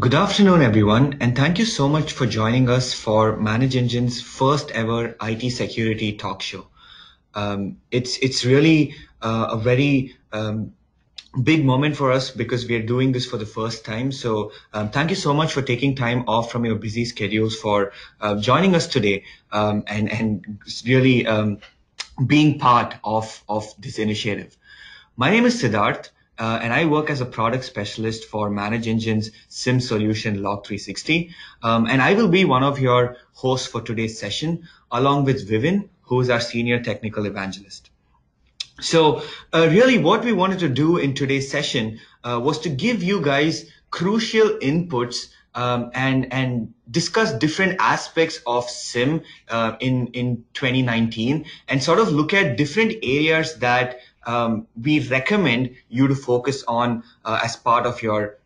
Good afternoon, everyone, and thank you so much for joining us for ManageEngine's first ever IT security talk show. It's really a very big moment for us because we are doing this for the first time. So thank you so much for taking time off from your busy schedules for joining us today and really being part of this initiative. My name is Siddharth, and I work as a product specialist for ManageEngine's SIEM solution Log360. And I will be one of your hosts for today's session, along with Vivin, who is our senior technical evangelist. So really what we wanted to do in today's session was to give you guys crucial inputs and discuss different aspects of SIEM in 2019 and sort of look at different areas that we recommend you to focus on as part of your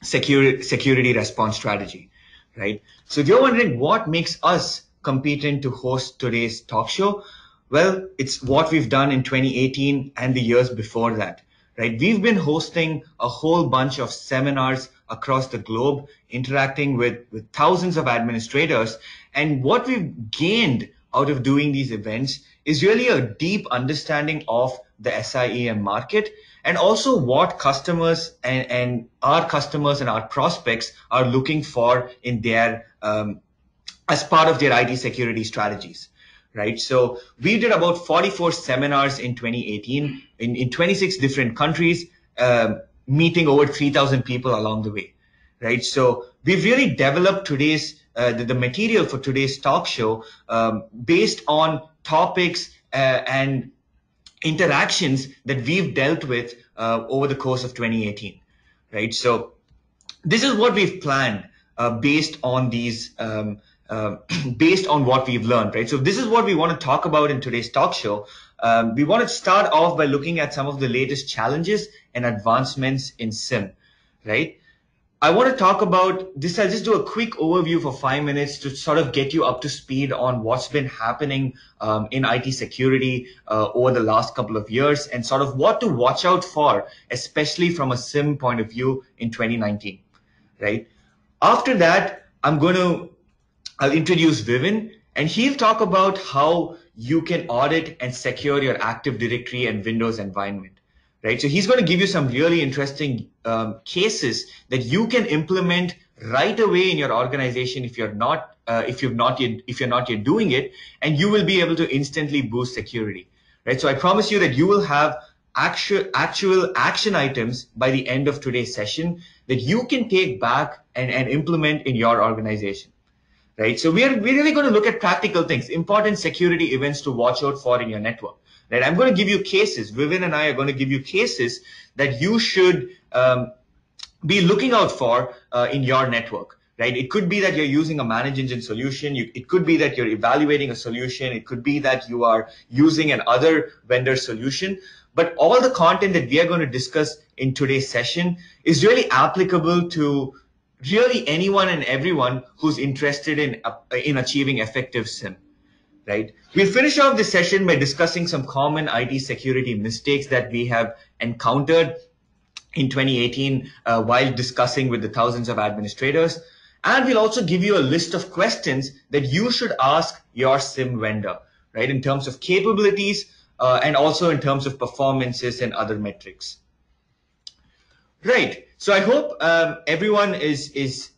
security response strategy, right? So if you're wondering what makes us competent to host today's talk show, well, it's what we've done in 2018 and the years before that, right? We've been hosting a whole bunch of seminars across the globe, interacting with thousands of administrators. And what we've gained out of doing these events is really a deep understanding of the SIEM market and also what customers and our prospects are looking for in their as part of their IT security strategies. Right. So we did about 44 seminars in 2018 in 26 different countries, meeting over 3,000 people along the way. Right. So we've really developed today's the material for today's talk show based on topics and interactions that we've dealt with over the course of 2018. Right. So this is what we've planned based on these based on what we've learned, right? So this is what we want to talk about in today's talk show. We want to start off by looking at some of the latest challenges and advancements in SIEM, right? I want to talk about this. I'll just do a quick overview for 5 minutes to sort of get you up to speed on what's been happening in IT security over the last couple of years and sort of what to watch out for, especially from a SIEM point of view in 2019, right? After that, I'll introduce Vivin, and he'll talk about how you can audit and secure your Active Directory and Windows environment, right? So he's going to give you some really interesting cases that you can implement right away in your organization if you're not yet doing it, and you will be able to instantly boost security, right? So I promise you that you will have actual action items by the end of today's session that you can take back and implement in your organization. Right. So we're really going to look at practical things, important security events to watch out for in your network. Right. I'm going to give you cases. Vivin and I are going to give you cases that you should be looking out for in your network. Right. It could be that you're using a ManageEngine solution. It could be that you're evaluating a solution. It could be that you are using an other vendor solution. But all the content that we are going to discuss in today's session is really applicable to really anyone and everyone who's interested in achieving effective SIEM, right? We'll finish off this session by discussing some common IT security mistakes that we have encountered in 2018 while discussing with the thousands of administrators. And we'll also give you a list of questions that you should ask your SIEM vendor, right? In terms of capabilities and also in terms of performances and other metrics. Right. So I hope everyone is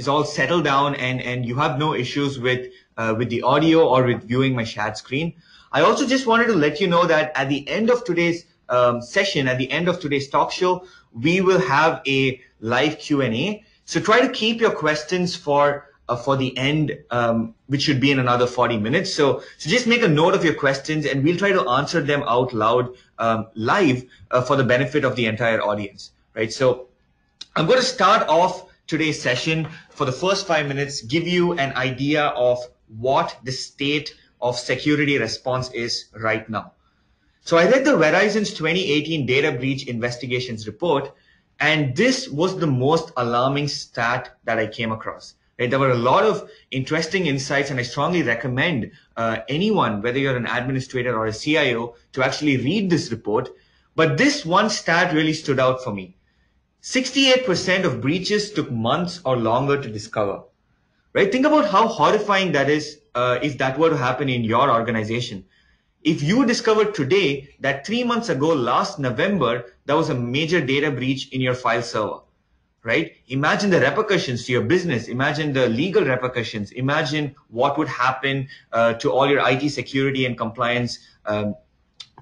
all settled down and you have no issues with the audio or with viewing my shared screen. I also just wanted to let you know that at the end of today's session, at the end of today's talk show, we will have a live Q&A. So try to keep your questions for the end, which should be in another 40 minutes. So just make a note of your questions and we'll try to answer them out loud live for the benefit of the entire audience. Right. So I'm going to start off today's session for the first 5 minutes, give you an idea of what the state of security response is right now. So I read the Verizon's 2018 data breach investigations report, and this was the most alarming stat that I came across. Right? There were a lot of interesting insights, and I strongly recommend anyone, whether you're an administrator or a CIO, to actually read this report. But this one stat really stood out for me. 68% of breaches took months or longer to discover. Right? Think about how horrifying that is if that were to happen in your organization. If you discovered today that 3 months ago, last November, there was a major data breach in your file server, right? Imagine the repercussions to your business. Imagine the legal repercussions. Imagine what would happen to all your IT security and compliance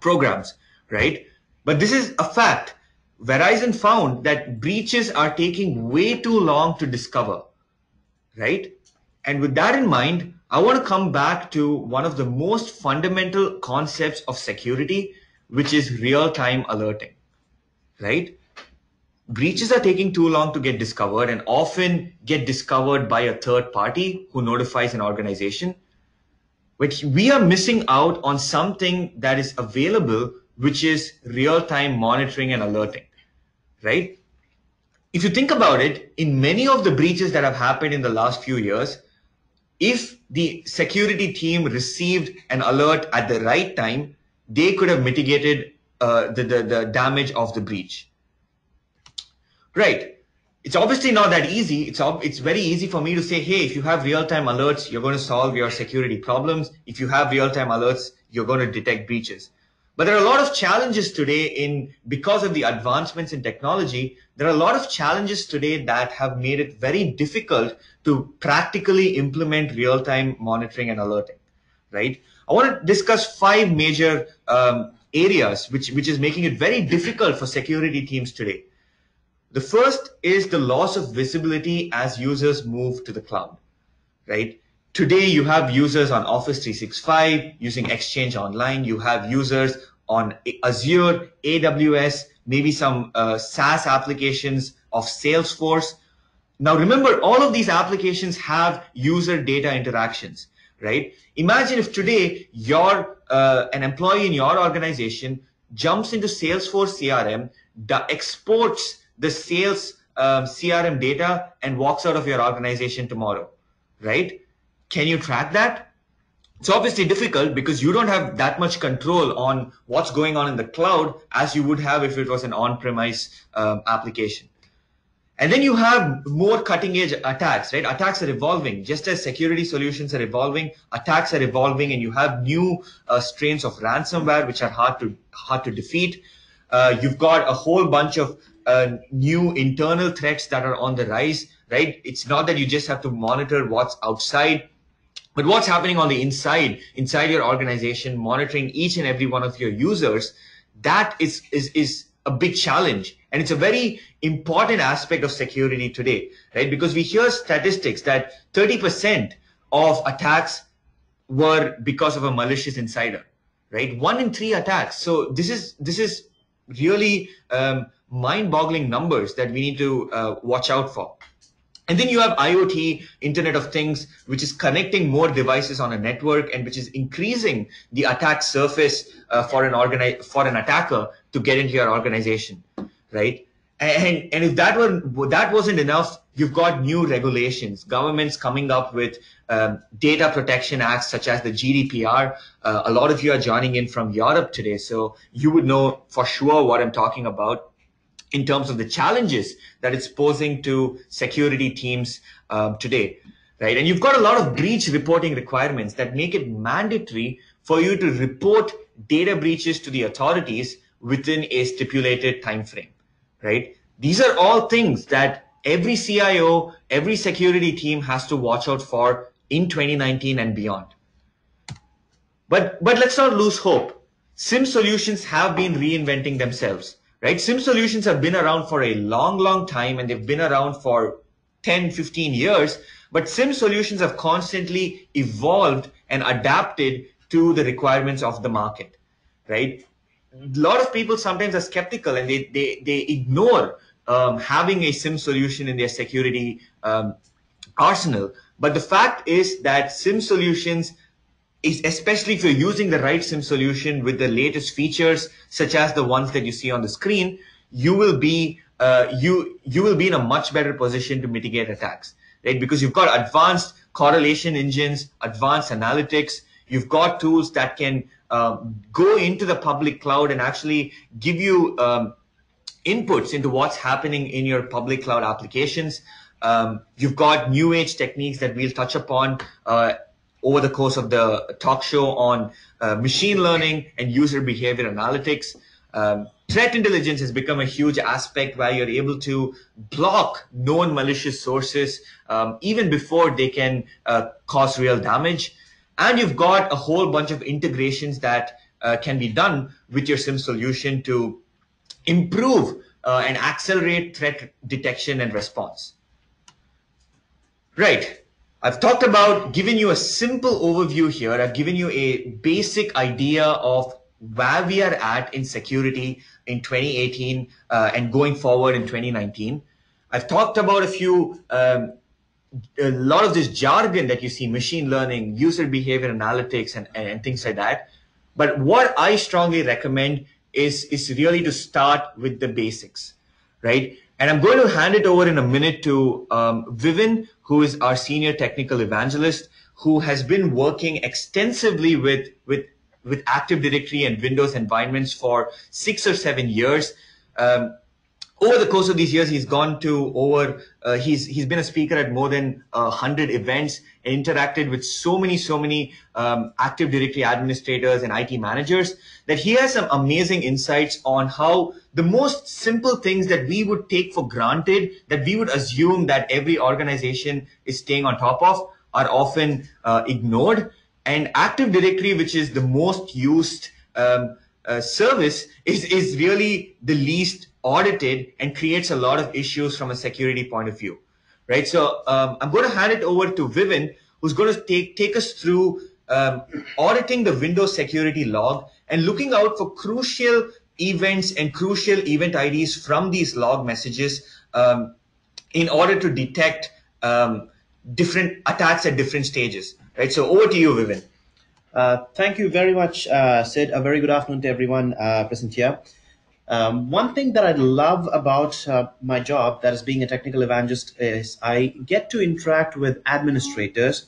programs, right? But this is a fact. Verizon found that breaches are taking way too long to discover, right? And with that in mind, I want to come back to one of the most fundamental concepts of security, which is real-time alerting, right? Breaches are taking too long to get discovered and often get discovered by a third party who notifies an organization. But we are missing out on something that is available, which is real-time monitoring and alerting, right? If you think about it, in many of the breaches that have happened in the last few years, if the security team received an alert at the right time, they could have mitigated the damage of the breach. Right. It's obviously not that easy. It's very easy for me to say, hey, if you have real-time alerts, you're going to solve your security problems. If you have real-time alerts, you're going to detect breaches. But there are a lot of challenges today because of the advancements in technology. There are a lot of challenges today that have made it very difficult to practically implement real-time monitoring and alerting, right? I want to discuss 5 major areas which is making it very difficult for security teams today. The first is the loss of visibility as users move to the cloud, right? Today, you have users on Office 365 using Exchange Online. You have users on Azure, AWS, maybe some SaaS applications of Salesforce. Now, remember, all of these applications have user data interactions, right? Imagine if today an employee in your organization jumps into Salesforce CRM, exports the sales CRM data and walks out of your organization tomorrow, right? Can you track that? It's obviously difficult because you don't have that much control on what's going on in the cloud as you would have if it was an on-premise application. And then you have more cutting-edge attacks, right? Attacks are evolving. Just as security solutions are evolving, attacks are evolving, and you have new strains of ransomware which are hard to defeat. You've got a whole bunch of new internal threats that are on the rise, right? It's not that you just have to monitor what's outside, but what's happening on the inside your organization, monitoring each and every one of your users. That is a big challenge. And it's a very important aspect of security today, right? Because we hear statistics that 30% of attacks were because of a malicious insider, right? 1 in 3 attacks. So this is really mind-boggling numbers that we need to watch out for. And then you have IoT, Internet of Things, which is connecting more devices on a network and which is increasing the attack surface for an attacker to get into your organization, right? And if that wasn't enough, you've got new regulations, governments coming up with data protection acts such as the GDPR. A lot of you are joining in from Europe today, so you would know for sure what I'm talking about in terms of the challenges that it's posing to security teams today, right? And you've got a lot of breach reporting requirements that make it mandatory for you to report data breaches to the authorities within a stipulated time frame, right? These are all things that every CIO, every security team has to watch out for in 2019 and beyond. But let's not lose hope. SIEM solutions have been reinventing themselves. Right? SIEM solutions have been around for a long, long time, and they've been around for 10, 15 years. But SIEM solutions have constantly evolved and adapted to the requirements of the market, right? A lot of people sometimes are skeptical and they ignore having a SIEM solution in their security arsenal. But the fact is that SIEM solutions, especially if you're using the right SIEM solution with the latest features, such as the ones that you see on the screen, you will be in a much better position to mitigate attacks, right? Because you've got advanced correlation engines, advanced analytics. You've got tools that can go into the public cloud and actually give you inputs into what's happening in your public cloud applications. You've got new age techniques that we'll touch upon over the course of the talk show on machine learning and user behavior analytics. Threat intelligence has become a huge aspect where you're able to block known malicious sources even before they can cause real damage. And you've got a whole bunch of integrations that can be done with your SIEM solution to improve and accelerate threat detection and response. Right. I've talked about giving you a simple overview here. I've given you a basic idea of where we are at in security in 2018 and going forward in 2019. I've talked about a lot of this jargon that you see, machine learning, user behavior analytics, and things like that. But what I strongly recommend is really to start with the basics, right? And I'm going to hand it over in a minute to Vivin, who is our senior technical evangelist, who has been working extensively with Active Directory and Windows environments for 6 or 7 years. Over the course of these years, he's gone to he's been a speaker at more than 100 events and interacted with so many Active Directory administrators and IT managers that he has some amazing insights on how the most simple things that we would take for granted, that we would assume that every organization is staying on top of, are often ignored. And Active Directory, which is the most used service, is really the least audited and creates a lot of issues from a security point of view, right? So I'm going to hand it over to Vivin, who's going to take us through auditing the Windows security log and looking out for crucial events and crucial event IDs from these log messages in order to detect different attacks at different stages, right? So over to you, Vivin. Thank you very much, Sid. A very good afternoon to everyone present here. One thing that I love about my job, that is being a technical evangelist, is I get to interact with administrators,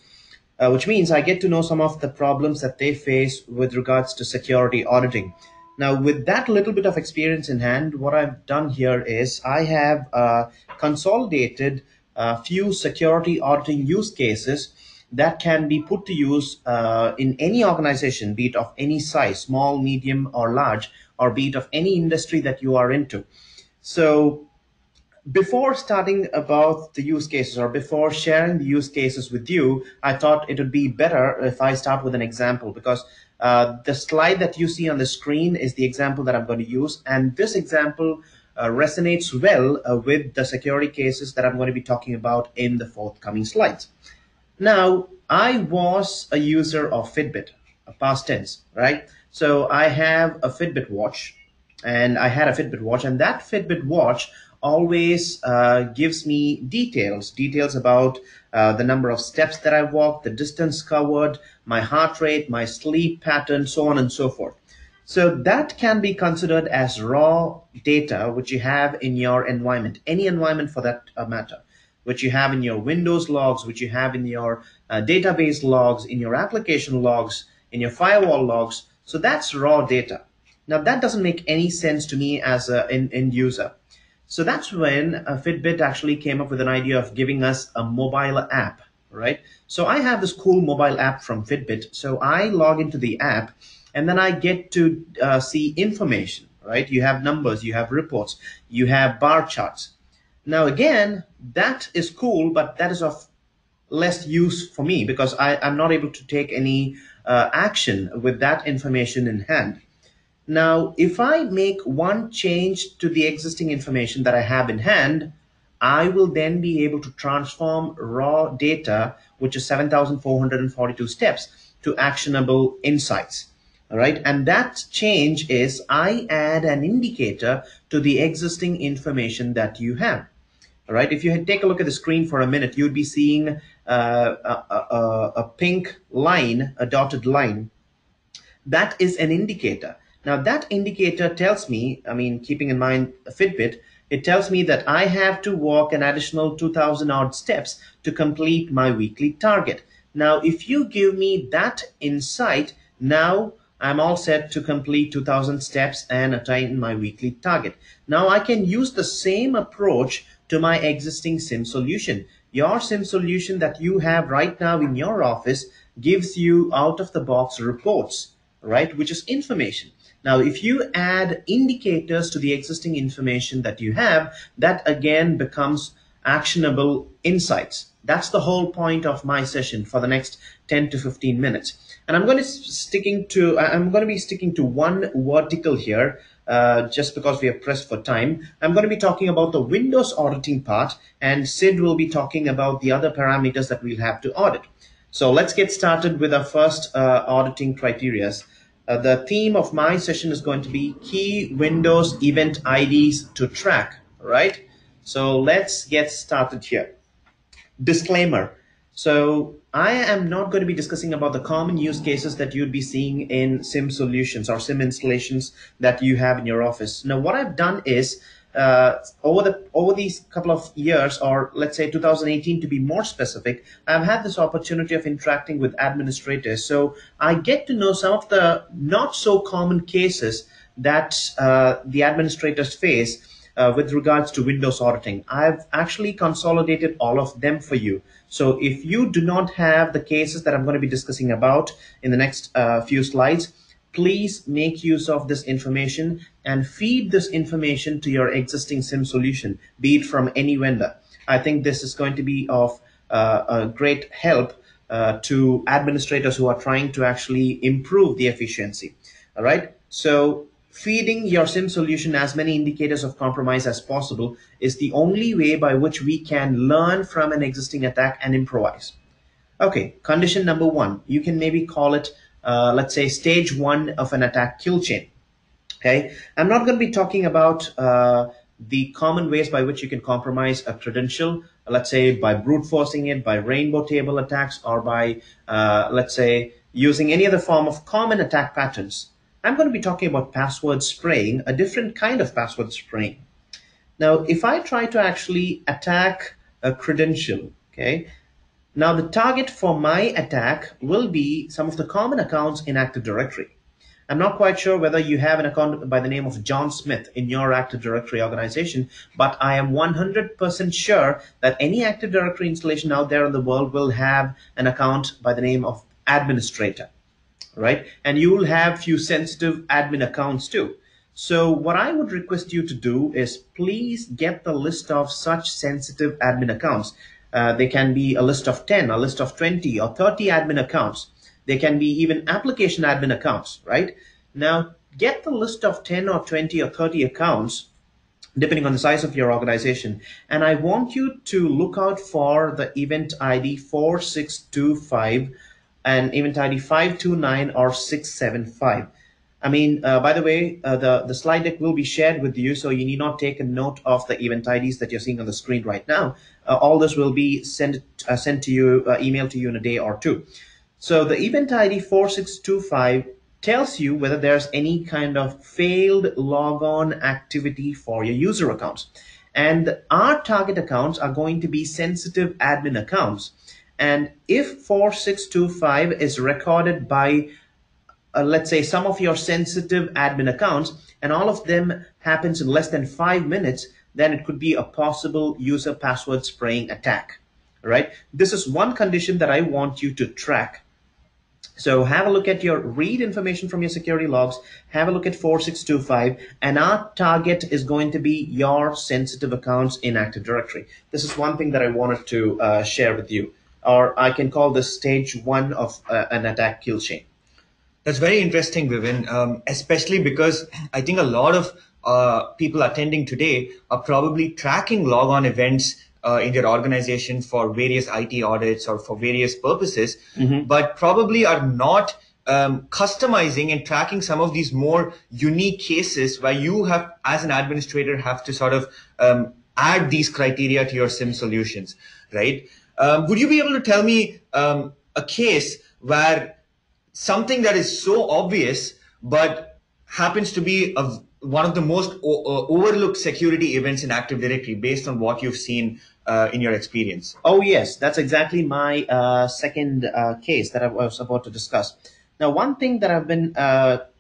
which means I get to know some of the problems that they face with regards to security auditing. Now, with that little bit of experience in hand, what I've done here is I have consolidated a few security auditing use cases that can be put to use in any organization, be it of any size, small, medium, or large, or be it of any industry that you are into. So before starting about the use cases, or before sharing the use cases with you, I thought it would be better if I start with an example, because the slide that you see on the screen is the example that I'm going to use. And this example resonates well with the security cases that I'm going to be talking about in the forthcoming slides. Now, I was a user of Fitbit, past tense, right? So I have a Fitbit watch, and I had a Fitbit watch, and that Fitbit watch always gives me details about the number of steps that I walked, the distance covered, my heart rate, my sleep pattern, so on and so forth. So that can be considered as raw data which you have in your environment, any environment for that matter, which you have in your Windows logs, which you have in your database logs, in your application logs, in your firewall logs. So that's raw data. Now that doesn't make any sense to me as an end user. So that's when Fitbit actually came up with an idea of giving us a mobile app, right? So I have this cool mobile app from Fitbit. So I log into the app and then I get to see information, right? You have numbers, you have reports, you have bar charts. Now, again, that is cool, but that is of less use for me because I'm not able to take any action with that information in hand. Now, if I make one change to the existing information that I have in hand, I will then be able to transform raw data, which is 7,442 steps, to actionable insights. All right. And that change is I add an indicator to the existing information that you have. All right. If you take a look at the screen for a minute, you'd be seeing a pink line, a dotted line. That is an indicator. Now that indicator tells me, I mean, keeping in mind a Fitbit, it tells me that I have to walk an additional 2,000 odd steps to complete my weekly target. Now, if you give me that insight, now I'm all set to complete 2000 steps and attain my weekly target. Now I can use the same approach to my existing SIEM solution. Your SIEM solution that you have right now in your office gives you out of the box reports, right? Which is information. Now, if you add indicators to the existing information that you have, that again becomes actionable insights. That's the whole point of my session for the next 10 to 15 minutes. And I'm going to be sticking to one vertical here, just because we are pressed for time. I'm going to be talking about the Windows auditing part, and Sid will be talking about the other parameters that we'll have to audit. So let's get started with our first auditing criteria. The theme of my session is going to be key Windows Event IDs to track, right? So let's get started here. Disclaimer. So I am not going to be discussing about the common use cases that you'd be seeing in SIEM solutions or SIEM installations that you have in your office. Now, what I've done is over these couple of years, or let's say 2018 to be more specific, I've had this opportunity of interacting with administrators. So I get to know some of the not so common cases that the administrators face with regards to Windows auditing. I've actually consolidated all of them for you. So if you do not have the cases that I'm going to be discussing about in the next few slides, please make use of this information and feed this information to your existing SIEM solution, be it from any vendor. I think this is going to be of a great help to administrators who are trying to actually improve the efficiency. All right. So feeding your SIEM solution as many indicators of compromise as possible is the only way by which we can learn from an existing attack and improvise. Okay, condition number one, you can maybe call it, let's say, stage one of an attack kill chain. Okay, I'm not going to be talking about the common ways by which you can compromise a credential, let's say by brute forcing it, by rainbow table attacks, or by, let's say, using any other form of common attack patterns. I'm going to be talking about password spraying, a different kind of password spraying. Now, if I try to actually attack a credential, okay, now the target for my attack will be some of the common accounts in Active Directory. I'm not quite sure whether you have an account by the name of John Smith in your Active Directory organization, but I am 100% sure that any Active Directory installation out there in the world will have an account by the name of administrator, right? And you will have few sensitive admin accounts too. So what I would request you to do is please get the list of such sensitive admin accounts. They can be a list of 10, a list of 20 or 30 admin accounts. They can be even application admin accounts, right? Now, get the list of 10 or 20 or 30 accounts, depending on the size of your organization. And I want you to look out for the event ID 4625 and event ID 529 or 675. I mean, by the way, the slide deck will be shared with you, so you need not take a note of the event IDs that you're seeing on the screen right now. All this will be sent to you, emailed to you in a day or two. So the event ID 4625 tells you whether there's any kind of failed logon activity for your user accounts. And our target accounts are going to be sensitive admin accounts. And if 4625 is recorded by let's say some of your sensitive admin accounts, and all of them happens in less than 5 minutes, then it could be a possible user password spraying attack, right? This is one condition that I want you to track. So have a look at read information from your security logs, have a look at 4625, and our target is going to be your sensitive accounts in Active Directory. This is one thing that I wanted to share with you, or I can call this stage one of an attack kill chain. That's very interesting, Vivin, especially because I think a lot of people attending today are probably tracking logon events in their organization for various IT audits or for various purposes, but probably are not customizing and tracking some of these more unique cases where you have, as an administrator, have to sort of add these criteria to your SIEM solutions, right? Would you be able to tell me a case where something that is so obvious but happens to be one of the most overlooked security events in Active Directory based on what you've seen in your experience? Oh, yes, that's exactly my second case that I was about to discuss. Now, one thing that I've been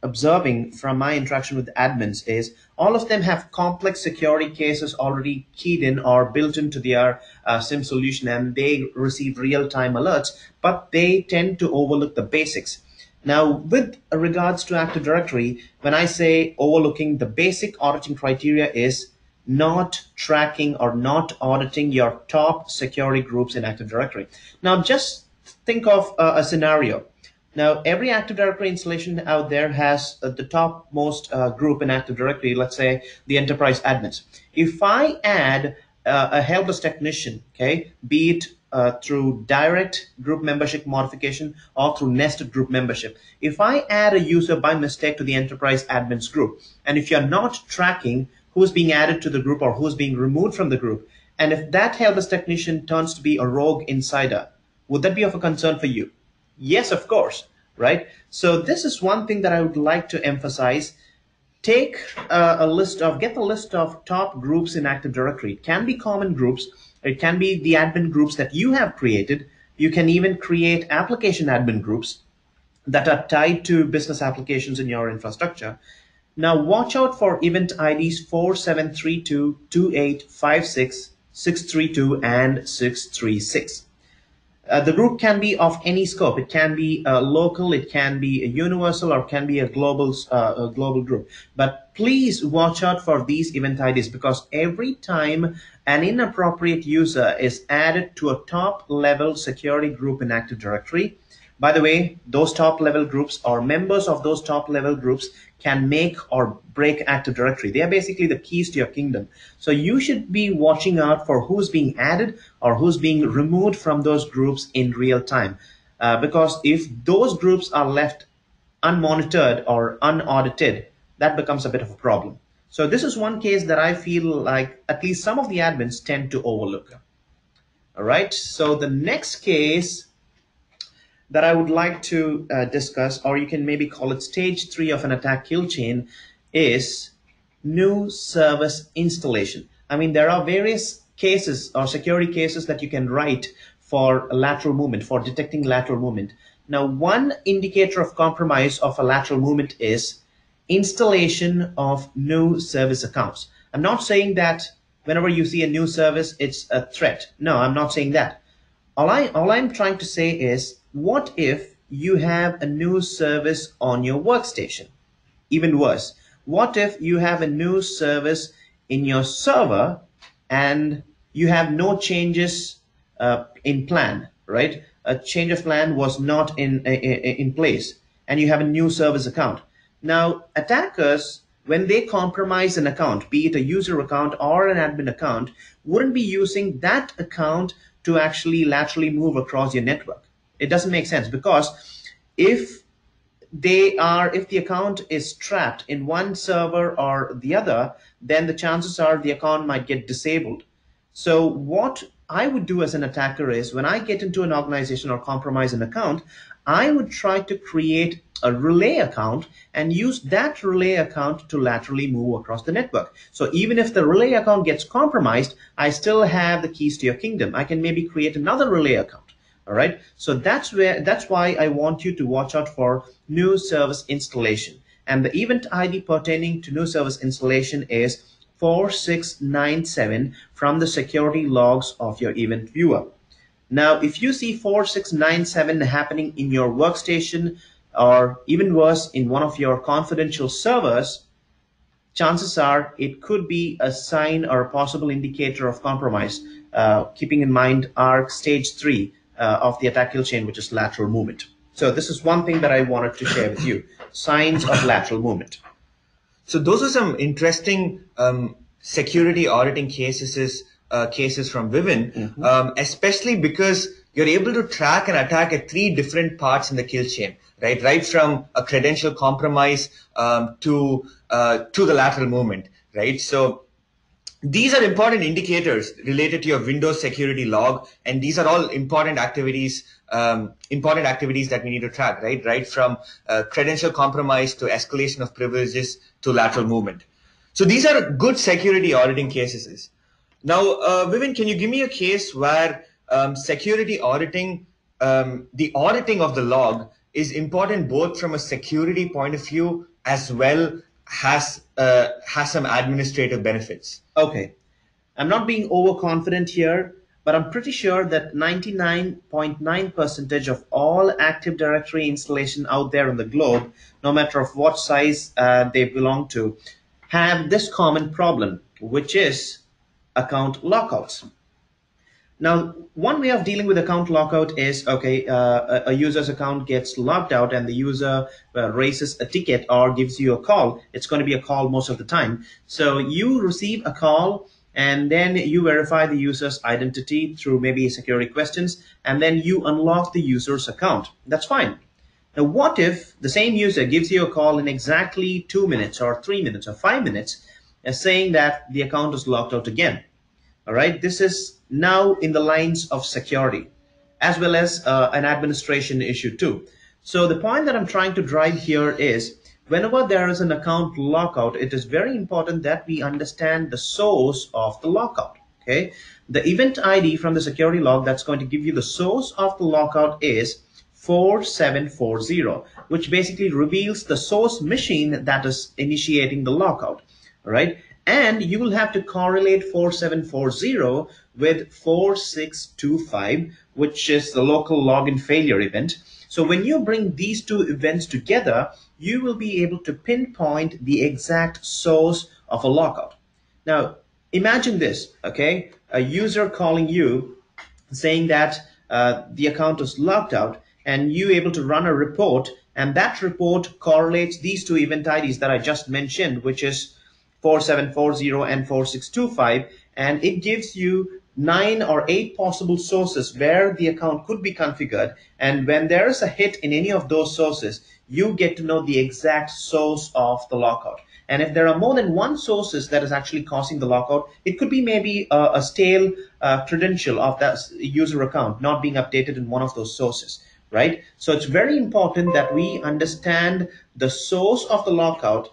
observing from my interaction with admins is all of them have complex security cases already keyed in or built into their SIEM solution, and they receive real-time alerts, but they tend to overlook the basics. Now, with regards to Active Directory, when I say overlooking, the basic auditing criteria is not tracking or not auditing your top security groups in Active Directory. Now, just think of a scenario. Now, every Active Directory installation out there has the topmost group in Active Directory, let's say the enterprise admins. If I add a helpless technician, okay, be it through direct group membership modification or through nested group membership, if I add a user by mistake to the enterprise admins group, and if you're not tracking who's being added to the group or who's being removed from the group, and if that helpless technician turns to be a rogue insider, would that be of a concern for you? Yes, of course, right? So this is one thing that I would like to emphasize. Take get the list of top groups in Active Directory. It can be common groups. It can be the admin groups that you have created. You can even create application admin groups that are tied to business applications in your infrastructure. Now watch out for event IDs 4732, 2856, 632, and 636. The group can be of any scope. It can be local, it can be a universal, or it can be a global group. But please watch out for these event IDs, because every time an inappropriate user is added to a top level security group in Active Directory, by the way, those top level groups or members of those top level groups can make or break Active Directory. They are basically the keys to your kingdom. So you should be watching out for who's being added or who's being removed from those groups in real time. Because if those groups are left unmonitored or unaudited, that becomes a bit of a problem. So this is one case that I feel like at least some of the admins tend to overlook. All right. So the next case that I would like to discuss, or you can maybe call it stage 3 of an attack kill chain, is new service installation. I mean, there are various cases or security cases that you can write for lateral movement, for detecting lateral movement. Now, one indicator of compromise of a lateral movement is installation of new service accounts. I'm not saying that whenever you see a new service, it's a threat. No, I'm not saying that. All I'm trying to say is, what if you have a new service on your workstation? Even worse, what if you have a new service in your server and you have no changes in plan, right? A change of plan was not in place, and you have a new service account. Now, attackers, when they compromise an account, be it a user account or an admin account, wouldn't be using that account to actually laterally move across your network. It doesn't make sense, because if if the account is trapped in one server or the other, then the chances are the account might get disabled. So what I would do as an attacker is, when I get into an organization or compromise an account, I would try to create a relay account and use that relay account to laterally move across the network. So even if the relay account gets compromised, I still have the keys to your kingdom. I can maybe create another relay account. All right. So that's why I want you to watch out for new service installation. And the event ID pertaining to new service installation is 4697 from the security logs of your event viewer. Now, if you see 4697 happening in your workstation, or even worse, in one of your confidential servers, chances are it could be a sign or a possible indicator of compromise, keeping in mind our stage 3 of the attack kill chain, which is lateral movement. So this is one thing that I wanted to share with you, signs of lateral movement. So those are some interesting security auditing cases from Vivin, especially because you're able to track an attack at 3 different parts in the kill chain, right? Right from a credential compromise to the lateral movement, right? So these are important indicators related to your Windows security log, and these are all important activities that we need to track, right? Right from credential compromise to escalation of privileges to lateral movement. So these are good security auditing cases. Now, Vivin, can you give me a case where security auditing, the auditing of the log is important both from a security point of view as well has some administrative benefits. Okay. I'm not being overconfident here, but I'm pretty sure that 99.9% of all Active Directory installation out there on the globe, no matter of what size they belong to, have this common problem, which is account lockouts. Now, one way of dealing with account lockout is, okay, a user's account gets locked out and the user raises a ticket or gives you a call. It's going to be a call most of the time. So you receive a call and then you verify the user's identity through maybe security questions, and then you unlock the user's account. That's fine. Now, what if the same user gives you a call in exactly 2 minutes or 3 minutes or 5 minutes saying that the account is locked out again? All right, this is now in the lines of security as well as an administration issue too. So the point that I'm trying to drive here is whenever there is an account lockout, it is very important that we understand the source of the lockout. Okay, the event ID from the security log that's going to give you the source of the lockout is 4740, which basically reveals the source machine that is initiating the lockout. All right. And you will have to correlate 4740 with 4625, which is the local login failure event. So when you bring these two events together, you will be able to pinpoint the exact source of a lockout. Now, imagine this, okay? A user calling you saying that the account is locked out, and you able to run a report, and that report correlates these two event IDs that I just mentioned, which is 4740 and 4625, and it gives you 9 or 8 possible sources where the account could be configured. And when there is a hit in any of those sources, you get to know the exact source of the lockout. And if there are more than one sources that is actually causing the lockout, it could be maybe a stale credential of that user account not being updated in one of those sources, right? So it's very important that we understand the source of the lockout.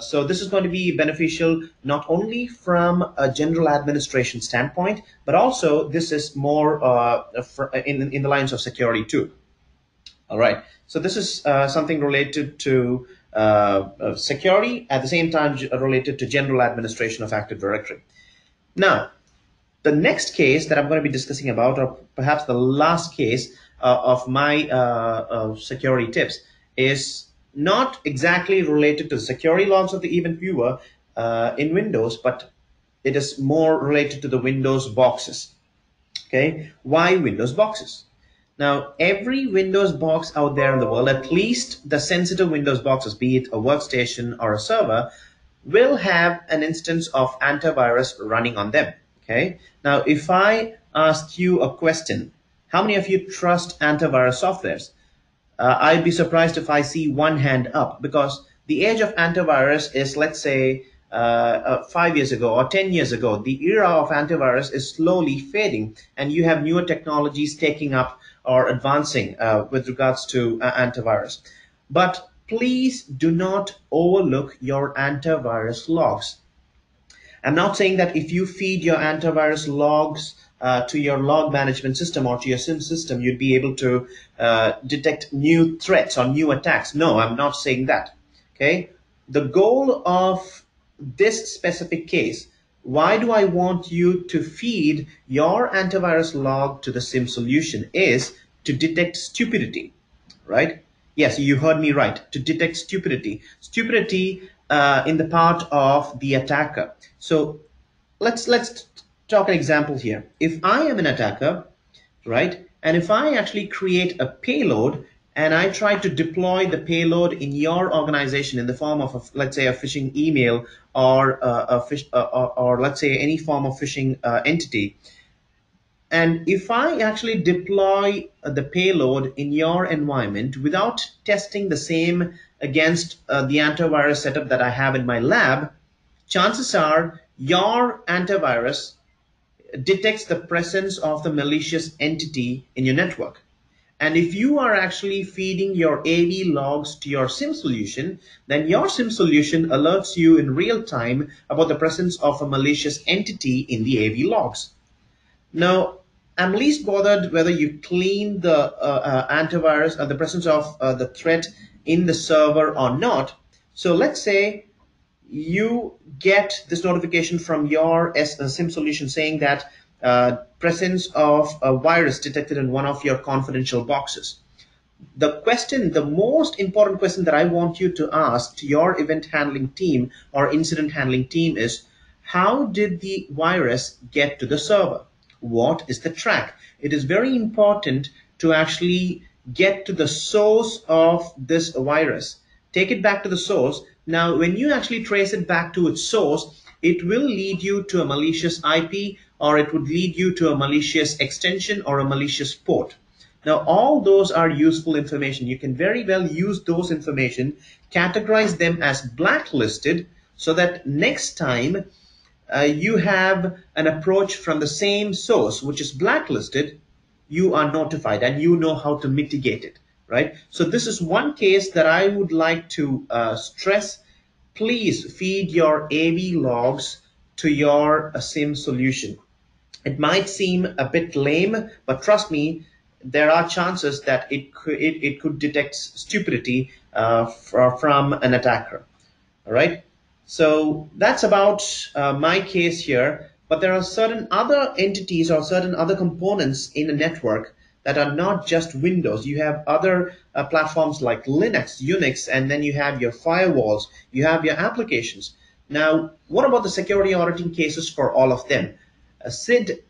So this is going to be beneficial not only from a general administration standpoint, but also this is more in the lines of security too. All right. So this is something related to security, at the same time related to general administration of Active Directory. Now, the next case that I'm going to be discussing about, or perhaps the last case of my security tips, is not exactly related to the security logs of the event viewer in Windows, but it is more related to the Windows boxes. Okay, why Windows boxes? Now, every Windows box out there in the world, at least the sensitive Windows boxes, be it a workstation or a server, will have an instance of antivirus running on them. Okay, now if I ask you a question, how many of you trust antivirus softwares? I'd be surprised if I see one hand up, because the age of antivirus is, let's say, 5 years ago or 10 years ago. The era of antivirus is slowly fading, and you have newer technologies taking up or advancing with regards to antivirus. But please do not overlook your antivirus logs. I'm not saying that if you feed your antivirus logs to your log management system or to your SIEM system, you'd be able to detect new threats or new attacks. No, I'm not saying that. Okay. The goal of this specific case, why do I want you to feed your antivirus log to the SIEM solution, is to detect stupidity, right? Yes, you heard me right. To detect stupidity. Stupidity in the part of the attacker. So let's talk an example here. If I am an attacker, right, and if I actually create a payload and I try to deploy the payload in your organization in the form of, let's say, a phishing email or or let's say any form of phishing entity, and if I actually deploy the payload in your environment without testing the same against the antivirus setup that I have in my lab, chances are your antivirus detects the presence of the malicious entity in your network. And if you are actually feeding your AV logs to your SIEM solution, then your SIEM solution alerts you in real time about the presence of a malicious entity in the AV logs. Now, I'm least bothered whether you clean the antivirus or the presence of the threat in the server or not. So let's say you get this notification from your SIEM solution saying that presence of a virus detected in one of your confidential boxes. The most important question that I want you to ask to your event handling team or incident handling team is, how did the virus get to the server? What is the track? It is very important to actually get to the source of this virus. Take it back to the source. Now, when you actually trace it back to its source, it will lead you to a malicious IP, or it would lead you to a malicious extension or a malicious port. Now, all those are useful information. You can very well use those information, categorize them as blacklisted, so that next time you have an approach from the same source, which is blacklisted, you are notified and you know how to mitigate it, right? So this is one case that I would like to stress. Please feed your AV logs to your SIEM solution. It might seem a bit lame, but trust me, there are chances that it could detect stupidity from an attacker. All right. So that's about my case here. But there are certain other entities or certain other components in a network that are not just Windows. You have other platforms like Linux, Unix, and then you have your firewalls, you have your applications. Now, what about the security auditing cases for all of them? Sid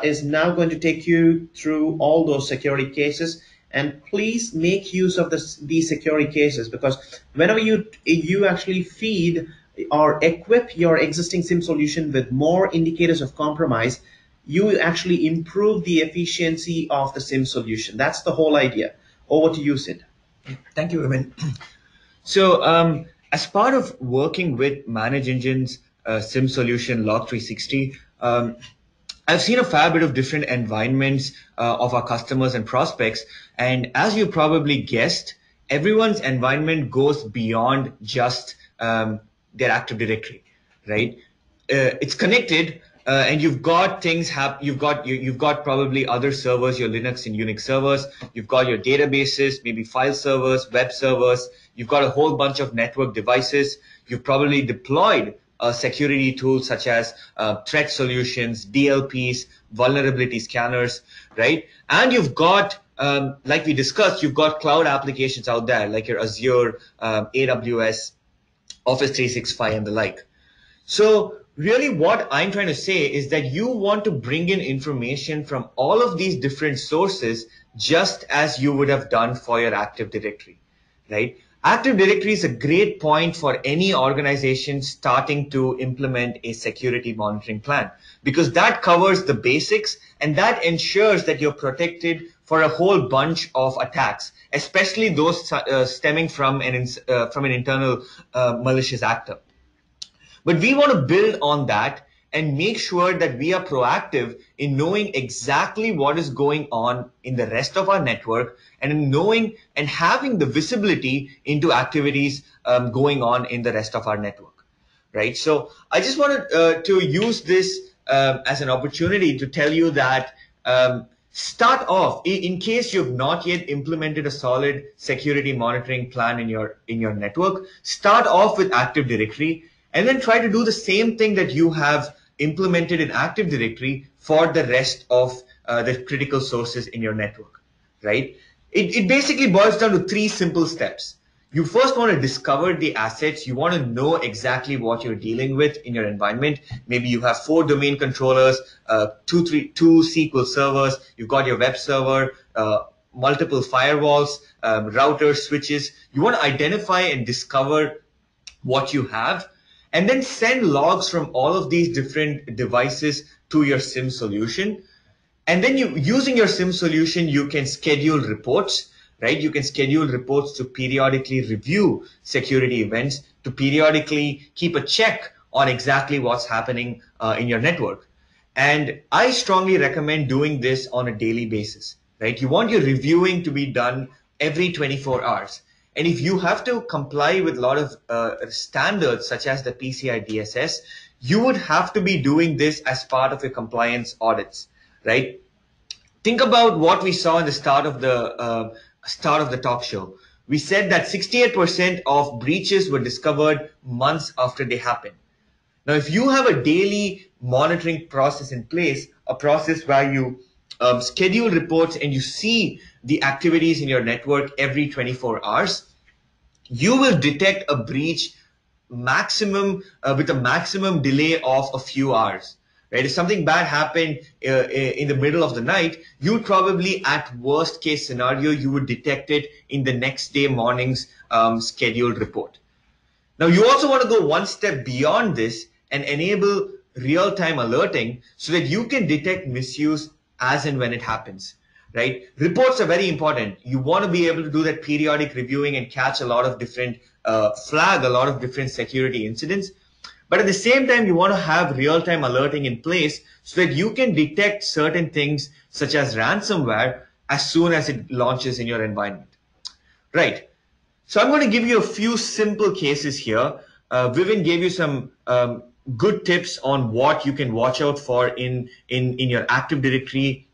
is now going to take you through all those security cases, and please make use of these security cases, because whenever you actually feed or equip your existing SIEM solution with more indicators of compromise, you actually improve the efficiency of the SIEM solution. That's the whole idea. Over to you, Sid. Thank you, Vivin. So, as part of working with ManageEngine's SIM solution Log 360, I've seen a fair bit of different environments of our customers and prospects. And as you probably guessed, everyone's environment goes beyond just their Active Directory, right? It's connected, and you've got you've got probably other servers, your Linux and Unix servers. You've got your databases, maybe file servers, web servers. You've got a whole bunch of network devices. You've probably deployed security tools such as threat solutions, DLPs, vulnerability scanners, right? And you've got, like we discussed, you've got cloud applications out there like your Azure, AWS, Office 365, and the like. So really what I'm trying to say is that you want to bring in information from all of these different sources, just as you would have done for your Active Directory, right? Active Directory is a great point for any organization starting to implement a security monitoring plan, because that covers the basics and that ensures that you're protected for a whole bunch of attacks, especially those stemming from an internal malicious actor. But we want to build on that and make sure that we are proactive in knowing exactly what is going on in the rest of our network, and in knowing and having the visibility into activities going on in the rest of our network, right? So I just wanted to use this as an opportunity to tell you that start off, in case you've not yet implemented a solid security monitoring plan in your network, start off with Active Directory, and then try to do the same thing that you have implemented in Active Directory for the rest of the critical sources in your network, right? It basically boils down to three simple steps. You first want to discover the assets. You want to know exactly what you're dealing with in your environment. Maybe you have 4 domain controllers, two SQL servers. You've got your web server, multiple firewalls, routers, switches. You want to identify and discover what you have, and then send logs from all of these different devices to your SIEM solution. And then using your SIEM solution, you can schedule reports, right? You can schedule reports to periodically review security events, to periodically keep a check on exactly what's happening in your network. And I strongly recommend doing this on a daily basis, right? You want your reviewing to be done every 24 hours. And if you have to comply with a lot of standards such as the PCI DSS, you would have to be doing this as part of your compliance audits, right? Think about what we saw in the start of the talk show. We said that 68% of breaches were discovered months after they happened. Now, if you have a daily monitoring process in place, a process where you schedule reports and you see the activities in your network every 24 hours, you will detect a breach maximum with a maximum delay of a few hours. Right? If something bad happened in the middle of the night, you would probably, at worst case scenario, you would detect it in the next day morning's scheduled report. Now, you also want to go one step beyond this and enable real-time alerting so that you can detect misuse as and when it happens, right? Reports are very important. You want to be able to do that periodic reviewing and catch a lot of different, flag a lot of different security incidents. But at the same time, you want to have real-time alerting in place so that you can detect certain things such as ransomware as soon as it launches in your environment, right? So I'm going to give you a few simple cases here. Vivin gave you some good tips on what you can watch out for in your Active Directory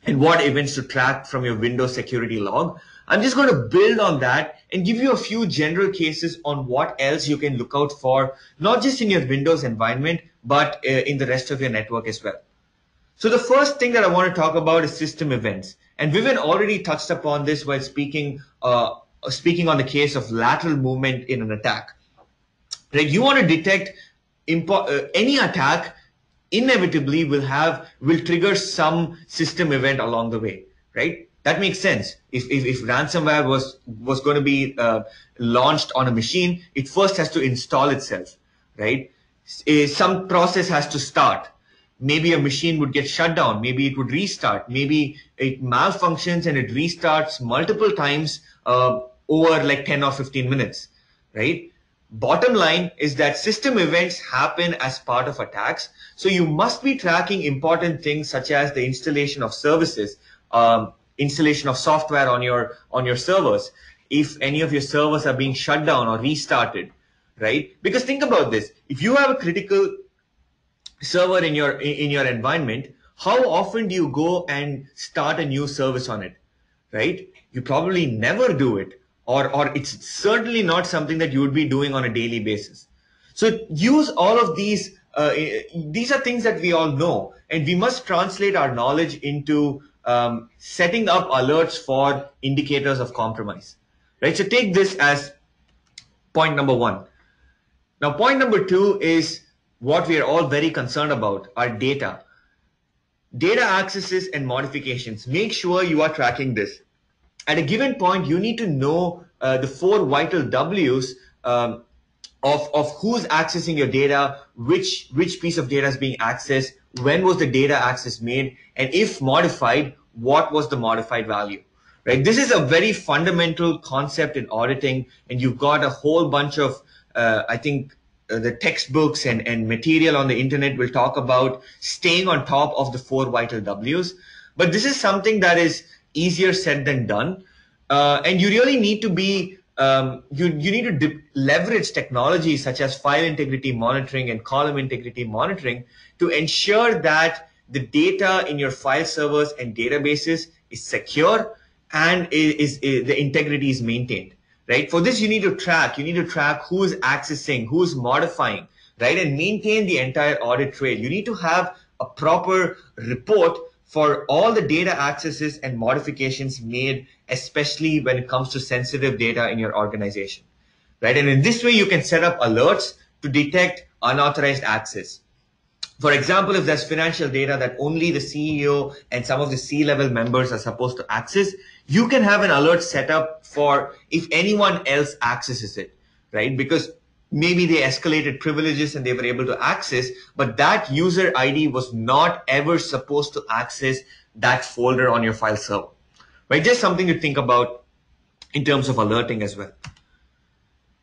and what events to track from your Windows security log. I'm just going to build on that and give you a few general cases on what else you can look out for, not just in your Windows environment, but in the rest of your network as well. So the first thing that I want to talk about is system events. And Vivin already touched upon this while speaking on the case of lateral movement in an attack. Right? You want to detect any attack inevitably will trigger some system event along the way, right? That makes sense. If ransomware was going to be launched on a machine, it first has to install itself, right? Some process has to start. Maybe a machine would get shut down. Maybe it would restart. Maybe it malfunctions and it restarts multiple times over like 10 or 15 minutes, right? Bottom line is that system events happen as part of attacks. So you must be tracking important things such as the installation of services, installation of software on your servers. If any of your servers are being shut down or restarted, right? Because think about this. If you have a critical server in your environment, how often do you go and start a new service on it, right? You probably never do it, or it's certainly not something that you would be doing on a daily basis. So use all of these. These are things that we all know, and we must translate our knowledge into setting up alerts for indicators of compromise, right? So take this as point number one. Now, point number two is what we are all very concerned about, our data. Data accesses and modifications. Make sure you are tracking this. At a given point, you need to know the four vital W's of who's accessing your data, which piece of data is being accessed, when was the data access made, and if modified, what was the modified value. Right? This is a very fundamental concept in auditing, and you've got a whole bunch of, I think, the textbooks and material on the internet will talk about staying on top of the four vital W's. But this is something that is easier said than done. And you really need to be, you need to leverage technology such as file integrity monitoring and column integrity monitoring to ensure that the data in your file servers and databases is secure and the integrity is maintained. Right? For this, you need to track who is accessing, who is modifying, right? And maintain the entire audit trail. You need to have a proper report for all the data accesses and modifications made, especially when it comes to sensitive data in your organization, right? And in this way, you can set up alerts to detect unauthorized access. For example, if there's financial data that only the CEO and some of the C-level members are supposed to access, you can have an alert set up for if anyone else accesses it, right? Because maybe they escalated privileges and they were able to access, but that user ID was not ever supposed to access that folder on your file server, right? Just something to think about in terms of alerting as well.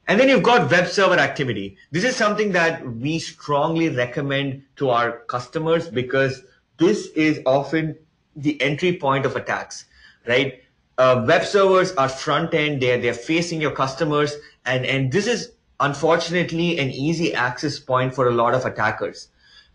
And then you've got web server activity. This is something that we strongly recommend to our customers because this is often the entry point of attacks, right? Web servers are front end, they're facing your customers, and this is unfortunately an easy access point for a lot of attackers.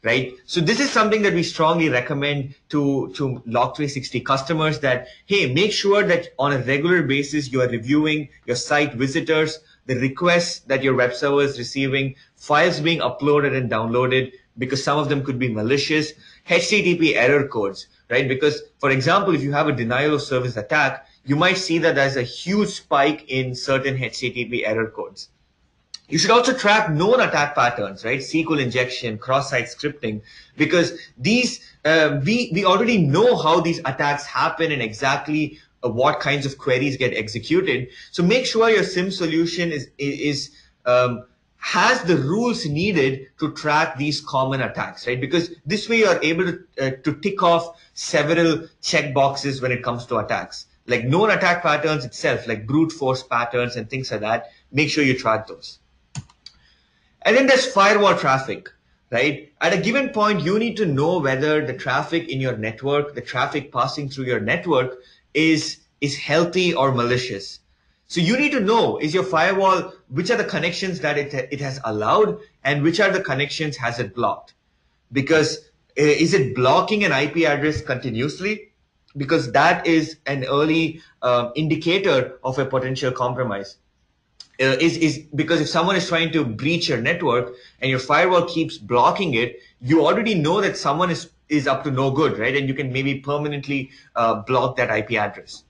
right? So this is something that we strongly recommend to Log360 customers that, hey, make sure that on a regular basis, you are reviewing your site visitors, the requests that your web server is receiving, files being uploaded and downloaded, because some of them could be malicious, HTTP error codes, right? Because, for example, if you have a denial of service attack, you might see that there's a huge spike in certain HTTP error codes. You should also track known attack patterns, right? SQL injection, cross-site scripting, because these we already know how these attacks happen and exactly what kinds of queries get executed. So make sure your SIEM solution has the rules needed to track these common attacks, right? Because this way you are able to tick off several checkboxes when it comes to attacks, like known attack patterns itself, like brute force patterns and things like that. Make sure you track those. And then there's firewall traffic, right? At a given point, you need to know whether the traffic in your network, the traffic passing through your network is healthy or malicious. So you need to know, is your firewall, which are the connections that it has allowed and which are the connections has it blocked? Because is it blocking an IP address continuously? Because that is an early indicator of a potential compromise. Is because if someone is trying to breach your network and your firewall keeps blocking it, you already know that someone is up to no good, right? And you can maybe permanently block that IP address.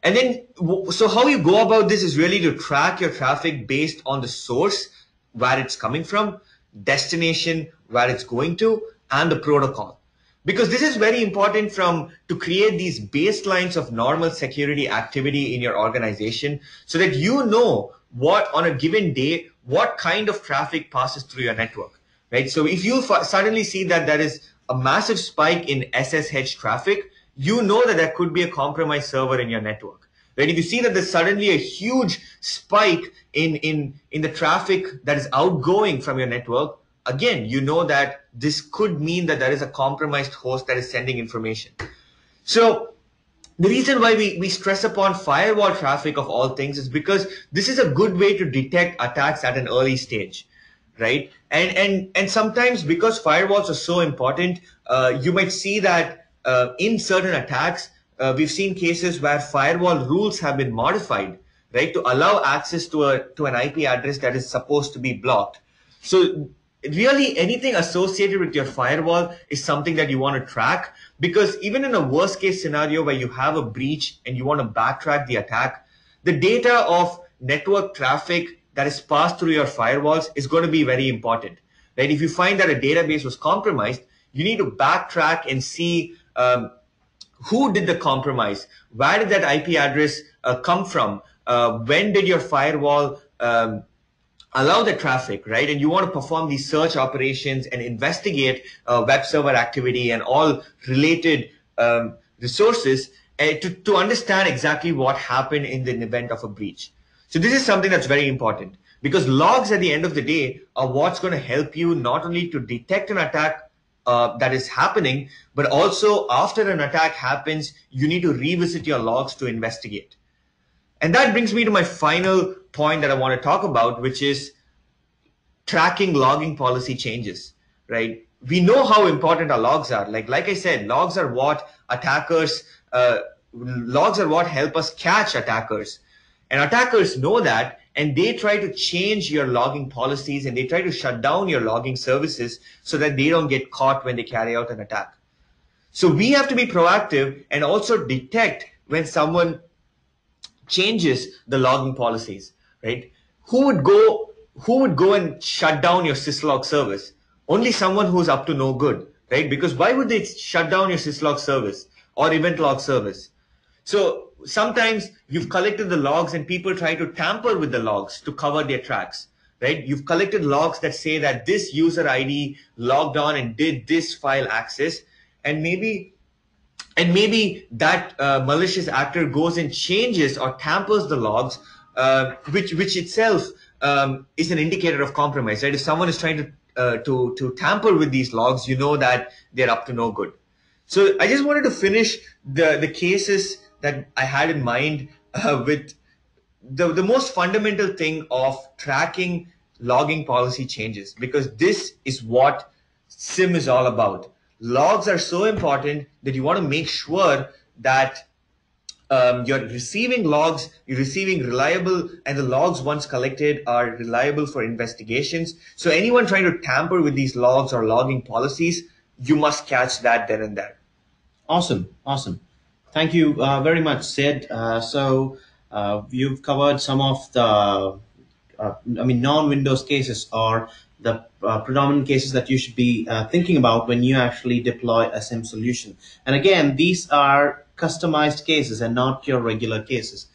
And then, so how you go about this is really to track your traffic based on the source, where it's coming from, destination, where it's going to, and the protocol. Because this is very important to create these baselines of normal security activity in your organization so that you know what on a given day, what kind of traffic passes through your network, right? So if you suddenly see that there is a massive spike in SSH traffic, you know that there could be a compromised server in your network, right? If you see that there's suddenly a huge spike in the traffic that is outgoing from your network, again, you know that this could mean that there is a compromised host that is sending information. So the reason why we stress upon firewall traffic of all things is because this is a good way to detect attacks at an early stage, right? And sometimes because firewalls are so important, you might see that in certain attacks, we've seen cases where firewall rules have been modified, right, to allow access to an IP address that is supposed to be blocked. So really anything associated with your firewall is something that you want to track, because even in a worst case scenario where you have a breach and you want to backtrack the attack, the data of network traffic that is passed through your firewalls is going to be very important, right? If you find that a database was compromised, you need to backtrack and see who did the compromise, where did that IP address come from, when did your firewall allow the traffic, right? And you want to perform these search operations and investigate web server activity and all related resources to understand exactly what happened in the event of a breach. So this is something that's very important, because logs at the end of the day are what's going to help you not only to detect an attack that is happening, but also after an attack happens, you need to revisit your logs to investigate. And that brings me to my final point that I want to talk about, which is tracking logging policy changes, right? We know how important our logs are. Like I said, logs are what logs are what help us catch attackers. And attackers know that, and they try to change your logging policies and they try to shut down your logging services so that they don't get caught when they carry out an attack. So we have to be proactive and also detect when someone changes the logging policies, right? Who would go and shut down your syslog service? Only someone who's up to no good, right? Because why would they shut down your syslog service or event log service? So sometimes you've collected the logs and people try to tamper with the logs to cover their tracks, right? You've collected logs that say that this user ID logged on and did this file access, and maybe that malicious actor goes and changes or tampers the logs, which itself is an indicator of compromise, right? If someone is trying to tamper with these logs, you know that they're up to no good. So I just wanted to finish the cases that I had in mind with the most fundamental thing of tracking logging policy changes, because this is what SIEM is all about. Logs are so important that you want to make sure that you're receiving logs, you're receiving reliable, and the logs once collected are reliable for investigations. So anyone trying to tamper with these logs or logging policies, you must catch that then and there. Awesome, awesome. Thank you very much, Sid. You've covered some of the non-Windows cases or the predominant cases that you should be thinking about when you actually deploy a SIEM solution. And again, these are customized cases and not your regular cases.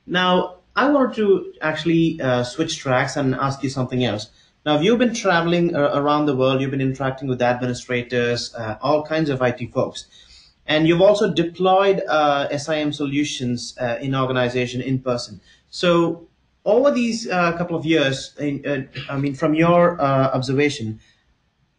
Now, I wanted to actually switch tracks and ask you something else. Now, you've been traveling around the world, you've been interacting with administrators, all kinds of IT folks, and you've also deployed SIM solutions in organization in person. So, over these couple of years, from your observation,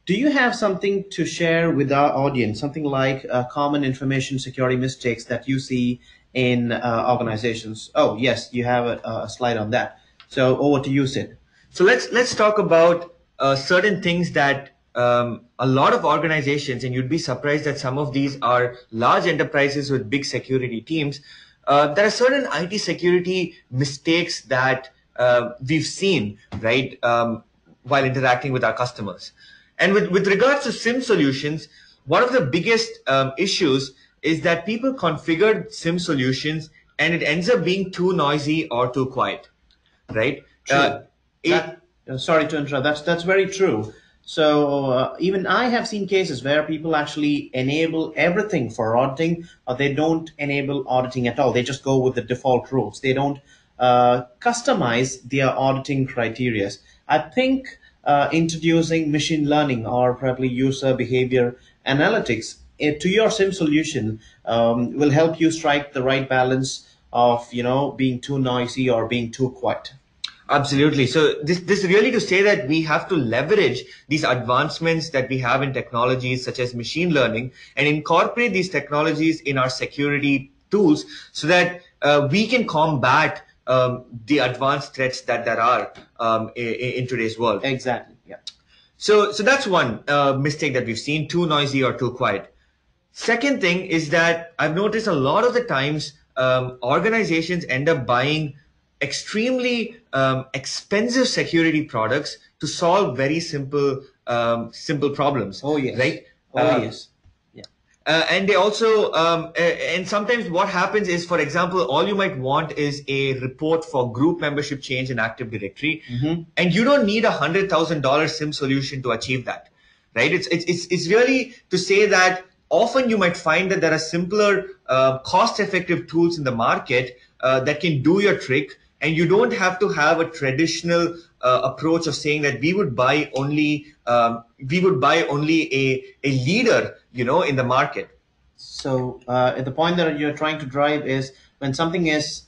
do you have something to share with our audience, something like common information security mistakes that you see in organizations? Oh, yes, you have a slide on that. So over to you, Sid. So let's talk about certain things that a lot of organizations, and you'd be surprised that some of these are large enterprises with big security teams. There are certain IT security mistakes that we've seen, right, while interacting with our customers. And with regards to SIEM solutions, one of the biggest issues is that people configured SIEM solutions and it ends up being too noisy or too quiet, right? True. It, Sorry to interrupt. That's very true. So even I have seen cases where people actually enable everything for auditing, or they don't enable auditing at all. They just go with the default rules. They don't customize their auditing criteria. I think introducing machine learning or probably user behavior analytics to your SIM solution will help you strike the right balance of being too noisy or being too quiet. Absolutely. So this really to say that we have to leverage these advancements that we have in technologies such as machine learning and incorporate these technologies in our security tools so that we can combat the advanced threats that there are in today's world. Exactly. Yeah. So that's one mistake that we've seen: too noisy or too quiet. Second thing is that I've noticed a lot of the times organizations end up buying extremely expensive security products to solve very simple problems. Oh yes. Right. Oh yes. Yeah. And they also, and sometimes what happens is, for example, all you might want is a report for group membership change in Active Directory, and you don't need $100,000 SIM solution to achieve that, right? It's really to say that often you might find that there are simpler, cost-effective tools in the market that can do your trick, and you don't have to have a traditional approach of saying that we would buy only a leader, in the market. So the point that you're trying to drive is when something is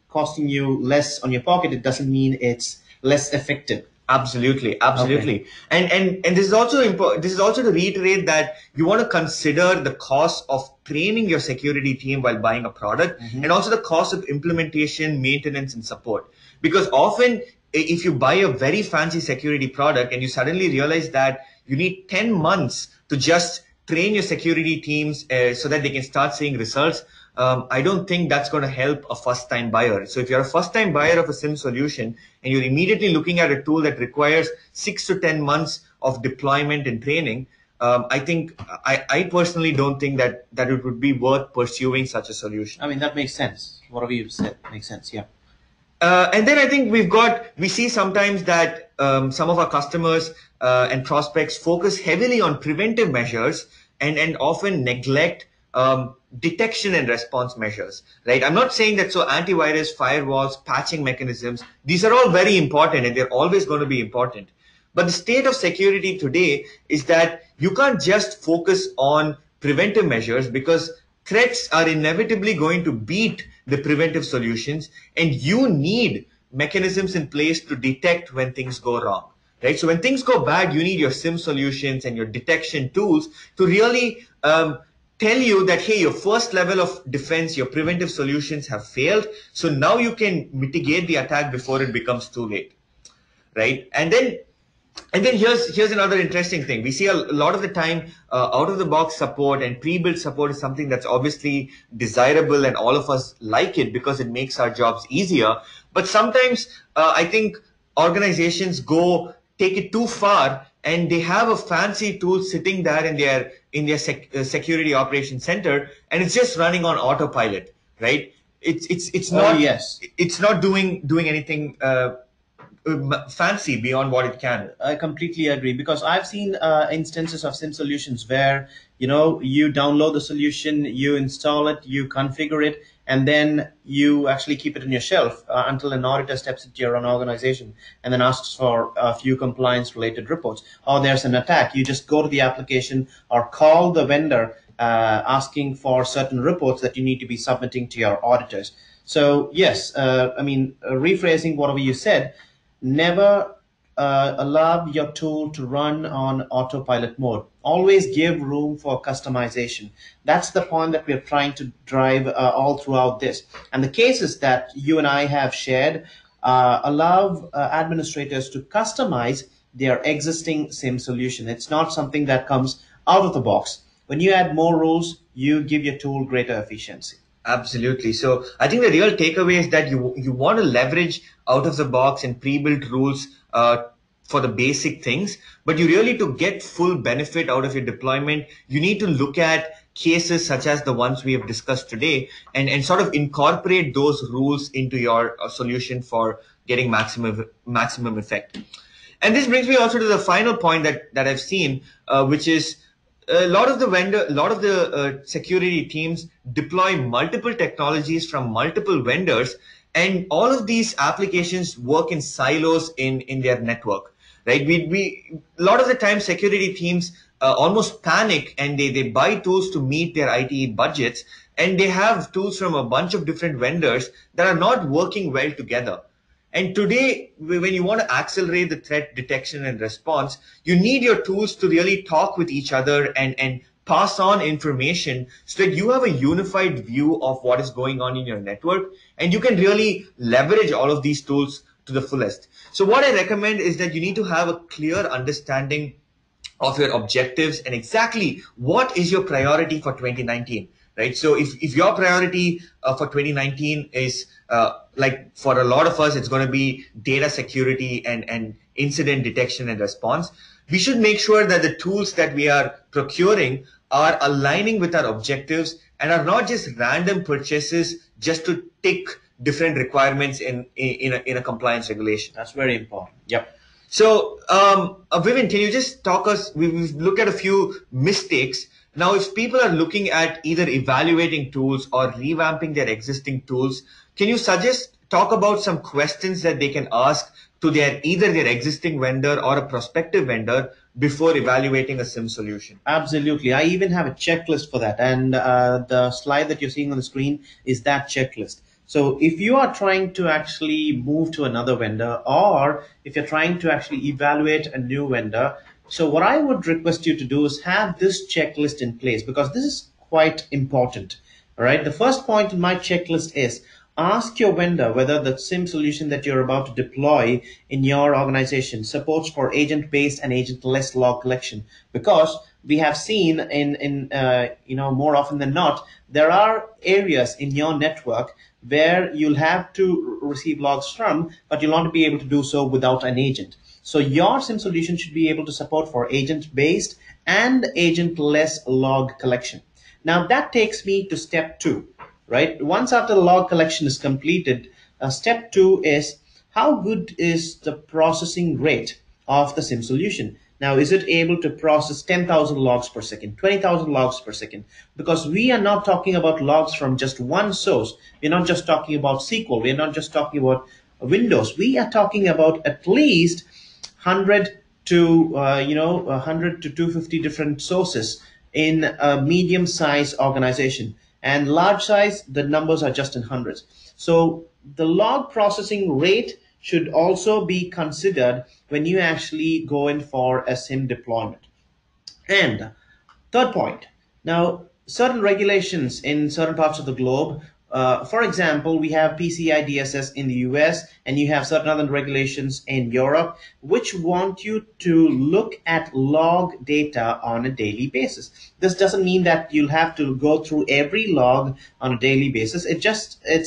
costing you less on your pocket, it doesn't mean it's less effective. Absolutely, absolutely. Okay. And this is also important. This is also to reiterate that you want to consider the cost of training your security team while buying a product, and also the cost of implementation, maintenance, and support. Because often, if you buy a very fancy security product and you suddenly realize that you need 10 months to just train your security teams so that they can start seeing results, I don't think that's going to help a first-time buyer. So if you're a first-time buyer of a SIEM solution and you're immediately looking at a tool that requires 6 to 10 months of deployment and training, I personally don't think that it would be worth pursuing such a solution. I mean, that makes sense. Whatever you said makes sense. Yeah. And then I think we see sometimes that some of our customers and prospects focus heavily on preventive measures and often neglect detection and response measures, right? I'm not saying that so antivirus, firewalls, patching mechanisms, these are all very important and they're always going to be important. But the state of security today is that you can't just focus on preventive measures because threats are inevitably going to beat the preventive solutions, and you need mechanisms in place to detect when things go wrong, right? So when things go bad, you need your SIEM solutions and your detection tools to really tell you that, hey, your first level of defense, your preventive solutions have failed. So now you can mitigate the attack before it becomes too late, right? And then And then here's another interesting thing. We see a lot of the time out of the box support and pre-built support is something that's obviously desirable, and all of us like it because it makes our jobs easier. But sometimes I think organizations go take it too far, and they have a fancy tool sitting there in their security operations center, and it's just running on autopilot, right? It's Oh, not yes. it's not doing anything fancy beyond what it can. I completely agree, because I've seen instances of SIM solutions where you download the solution, you install it, you configure it, and then you actually keep it on your shelf until an auditor steps into your own organization and then asks for a few compliance related reports. Or there's an attack, you just go to the application or call the vendor asking for certain reports that you need to be submitting to your auditors. So yes, rephrasing whatever you said, never allow your tool to run on autopilot mode. Always give room for customization. That's the point that we're trying to drive all throughout this. And the cases that you and I have shared allow administrators to customize their existing SIM solution. It's not something that comes out of the box. When you add more rules, you give your tool greater efficiency. Absolutely. So I think the real takeaway is that you want to leverage out of the box and pre-built rules for the basic things, but you really, to get full benefit out of your deployment, you need to look at cases such as the ones we have discussed today, and sort of incorporate those rules into your solution for getting maximum effect. And this brings me also to the final point that I've seen, which is a lot of the security teams deploy multiple technologies from multiple vendors, and all of these applications work in silos in their network, right? We a lot of the time security teams almost panic, and they buy tools to meet their IT budgets, and they have tools from a bunch of different vendors that are not working well together. And today, when you want to accelerate the threat detection and response, you need your tools to really talk with each other and pass on information so that you have a unified view of what is going on in your network, and you can really leverage all of these tools to the fullest. So what I recommend is that you need to have a clear understanding of your objectives and exactly what is your priority for 2019, right? So if your priority for 2019 is like for a lot of us, it's going to be data security and incident detection and response, we should make sure that the tools that we are procuring are aligning with our objectives and are not just random purchases just to tick different requirements in a compliance regulation. That's very important. Yep. So, Vivin, can you just talk us? We've looked at a few mistakes. Now, if people are looking at either evaluating tools or revamping their existing tools, can you talk about some questions that they can ask to either their existing vendor or a prospective vendor before evaluating a SIM solution? Absolutely. I even have a checklist for that. And the slide that you're seeing on the screen is that checklist. So if you are trying to actually move to another vendor, or if you're trying to actually evaluate a new vendor, so what I would request you to do is have this checklist in place, because this is quite important. All right. The first point in my checklist is ask your vendor whether the SIM solution that you're about to deploy in your organization supports for agent-based and agent-less log collection, because we have seen more often than not, there are areas in your network where you'll have to receive logs from, but you'll not be able to do so without an agent. So your SIM solution should be able to support for agent-based and agent-less log collection. Now that takes me to step two, right? Once after the log collection is completed, step two is how good is the processing rate of the SIM solution? Now, is it able to process 10,000 logs per second, 20,000 logs per second? Because we are not talking about logs from just one source. We're not just talking about SQL. We're not just talking about Windows. We are talking about at least 100 to 100 to 250 different sources in a medium-sized organization. And large size, the numbers are just in hundreds. So the log processing rate should also be considered when you actually go in for a SIM deployment. And third point, now certain regulations in certain parts of the globe For example, we have PCI DSS in the US, and you have certain other regulations in Europe, which want you to look at log data on a daily basis. This doesn't mean that you'll have to go through every log on a daily basis. It's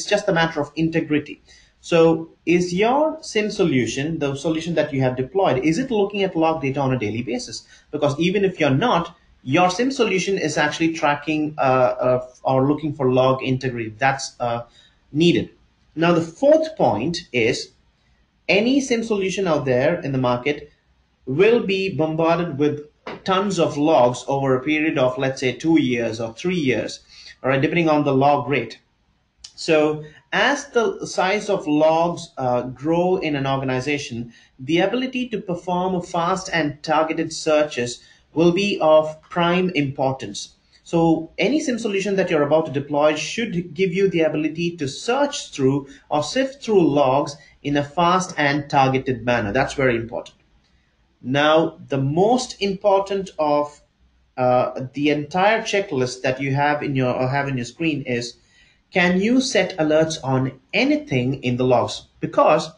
just a matter of integrity. So is your SIM solution, the solution that you have deployed, is it looking at log data on a daily basis? Because even if you're not, your SIM solution is actually tracking or looking for log integrity. That's needed. Now, the fourth point is any SIM solution out there in the market will be bombarded with tons of logs over a period of, let's say, 2 years or 3 years, all right, depending on the log rate. So as the size of logs grow in an organization, the ability to perform fast and targeted searches will be of prime importance. So any SIM solution that you're about to deploy should give you the ability to search through or sift through logs in a fast and targeted manner. That's very important. Now, the most important of the entire checklist that you have in your screen is, can you set alerts on anything in the logs? Because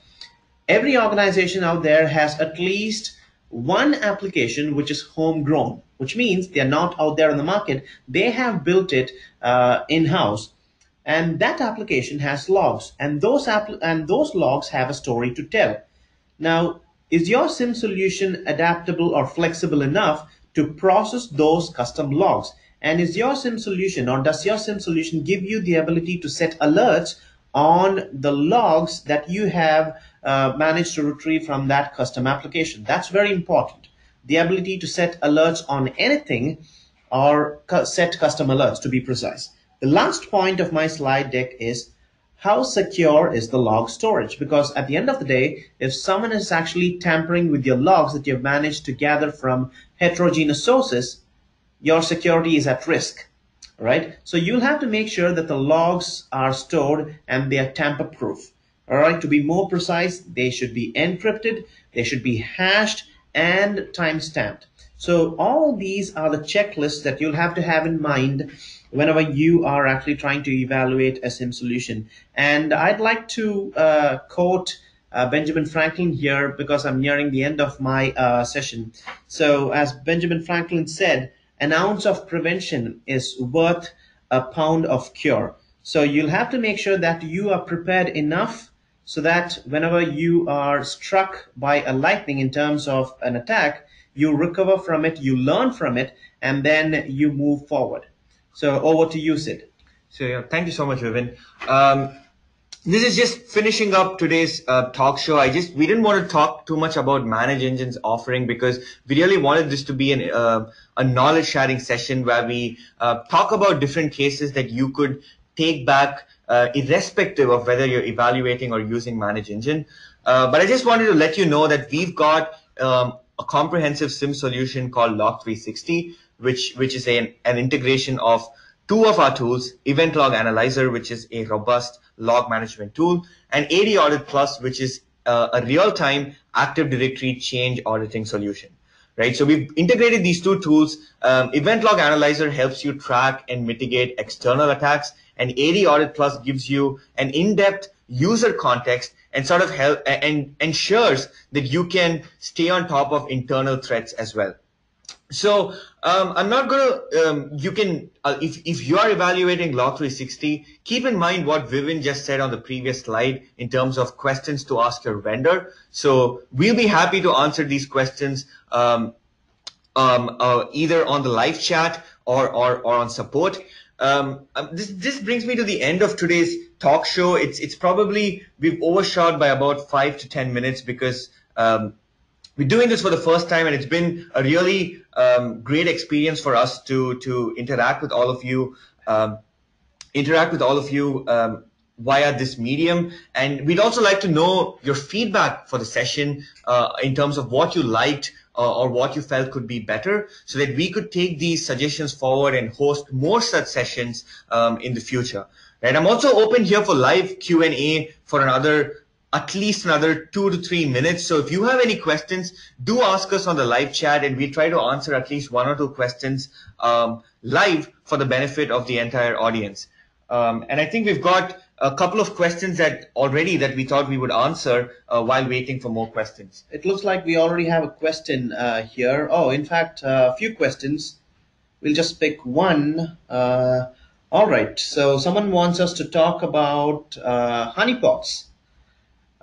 every organization out there has at least one application which is homegrown, which means they're not out there in the market. They have built it in-house, and that application has logs, and those logs have a story to tell. Now, is your SIM solution adaptable or flexible enough to process those custom logs? And is your SIM solution, or does your SIM solution give you the ability to set alerts on the logs that you have managed to retrieve from that custom application? That's very important. The ability to set alerts on anything, or set custom alerts to be precise. The last point of my slide deck is, how secure is the log storage? Because at the end of the day, if someone is actually tampering with your logs that you've managed to gather from heterogeneous sources, your security is at risk, right? So you'll have to make sure that the logs are stored and they are tamper proof. All right, to be more precise, they should be encrypted, they should be hashed and time-stamped. So all these are the checklists that you'll have to have in mind whenever you are actually trying to evaluate a SIM solution. And I'd like to quote Benjamin Franklin here, because I'm nearing the end of my session. So as Benjamin Franklin said, an ounce of prevention is worth a pound of cure. So you'll have to make sure that you are prepared enough so that whenever you are struck by a lightning in terms of an attack, you recover from it, you learn from it, and then you move forward. So over to you, Sid. So yeah, thank you so much, Vivin. This is just finishing up today's talk show. We didn't want to talk too much about ManageEngine's offering, because we really wanted this to be a knowledge sharing session where we talk about different cases that you could take back irrespective of whether you're evaluating or using ManageEngine. But I just wanted to let you know that we've got a comprehensive SIM solution called Log360, which is an integration of two of our tools, Event Log Analyzer, which is a robust log management tool, and AD Audit Plus, which is a real-time Active Directory change auditing solution. Right, so we've integrated these two tools. Event Log Analyzer helps you track and mitigate external attacks, and AD Audit Plus gives you an in-depth user context and sort of ensures that you can stay on top of internal threats as well. So I'm not gonna. You can if you are evaluating Log360, keep in mind what Vivin just said on the previous slide in terms of questions to ask your vendor. So we'll be happy to answer these questions either on the live chat or on support. This brings me to the end of today's talk show. It's probably, we've overshot by about 5 to 10 minutes because we're doing this for the first time, and it's been a really great experience for us to interact with all of you, via this medium. And we'd also like to know your feedback for the session in terms of what you liked or what you felt could be better, so that we could take these suggestions forward and host more such sessions in the future. Right? I'm also open here for live Q&A for at least another 2 to 3 minutes. So if you have any questions, do ask us on the live chat, and we try to answer at least 1 or 2 questions live for the benefit of the entire audience. And I think we've got a couple of questions that we thought we would answer while waiting for more questions. It looks like we already have a question here. Oh, in fact, a few questions. We'll just pick one. All right. So someone wants us to talk about honeypots.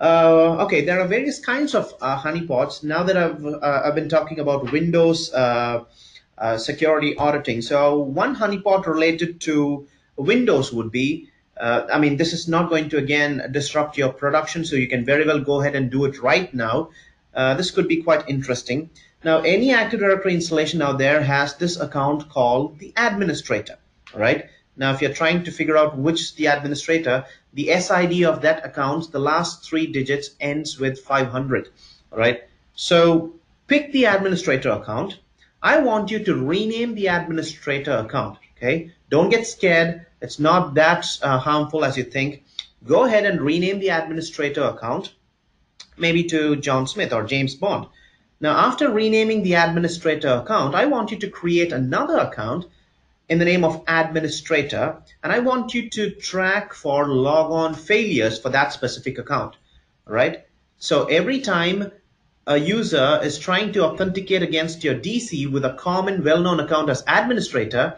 Okay, there are various kinds of honeypots. Now that I've been talking about Windows security auditing. So one honeypot related to Windows would be, I mean, this is not going to again disrupt your production, so you can very well go ahead and do it right now. This could be quite interesting. Now, any Active Directory installation out there has this account called the administrator, all right? Now, if you're trying to figure out which is the administrator, the SID of that account, the last 3 digits ends with 500, all right? So pick the administrator account. I want you to rename the administrator account, okay? Don't get scared. It's not that harmful as you think. Go ahead and rename the administrator account, maybe to John Smith or James Bond. Now, after renaming the administrator account, I want you to create another account in the name of administrator, and I want you to track for logon failures for that specific account, all right? So every time a user is trying to authenticate against your DC with a common well-known account as administrator,